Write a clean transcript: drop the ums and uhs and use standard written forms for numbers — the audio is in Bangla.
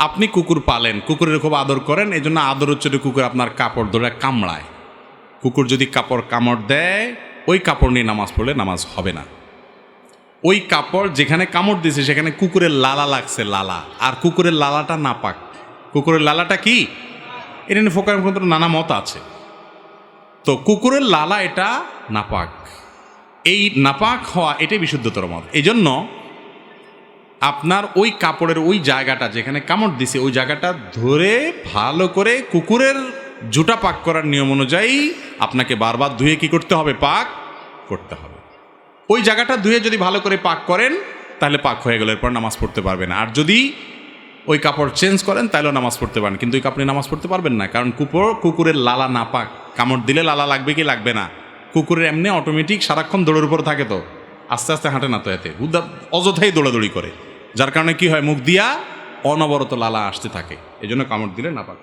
আপনি কুকুর পালেন, কুকুরের খুব আদর করেন, এই জন্য আদর হচ্ছে কুকুর আপনার কাপড় ধরে কামড়ায়। কুকুর যদি কাপড় কামড় দেয়, ওই কাপড় নিয়ে নামাজ পড়লে নামাজ হবে না। ওই কাপড় যেখানে কামড় দিয়েছে সেখানে কুকুরের লালা লাগছে, লালা, আর কুকুরের লালাটা নাপাক। কুকুরের লালাটা কি, এটা নিয়ে ফোকার মধ্যে নানা মত আছে। তো কুকুরের লালা এটা নাপাক, এই নাপাক হওয়া এটাই বিশুদ্ধতর মত। এই জন্য আপনার ওই কাপড়ের ওই জায়গাটা যেখানে কামড় দিছে ওই জায়গাটা ধরে ভালো করে কুকুরের জুটা পাক করার নিয়ম অনুযায়ী আপনাকে বারবার ধুয়ে কি করতে হবে, পাক করতে হবে। ওই জায়গাটা ধুয়ে যদি ভালো করে পাক করেন তাহলে পাক হয়ে গেলে এরপর নামাজ পড়তে পারবেন। আর যদি ওই কাপড় চেঞ্জ করেন তাহলেও নামাজ পড়তে পারেন, কিন্তু ওই কাপড়ে নামাজ পড়তে পারবেন না, কারণ কুকুরের লালা না পাক। কামড় দিলে লালা লাগবে কি লাগবে না? কুকুরের এমনি অটোমেটিক সারাক্ষণ দৌড়ের উপর থাকে, তো আস্তে আস্তে হাঁটে না, তো এতে অযথাই দৌড়াদৌড়ি করে, যার কারণে কি হয়, মুখ দিয়া অনবরত লালা আসতে থাকে, এই জন্য কামড় দিলে না পাক।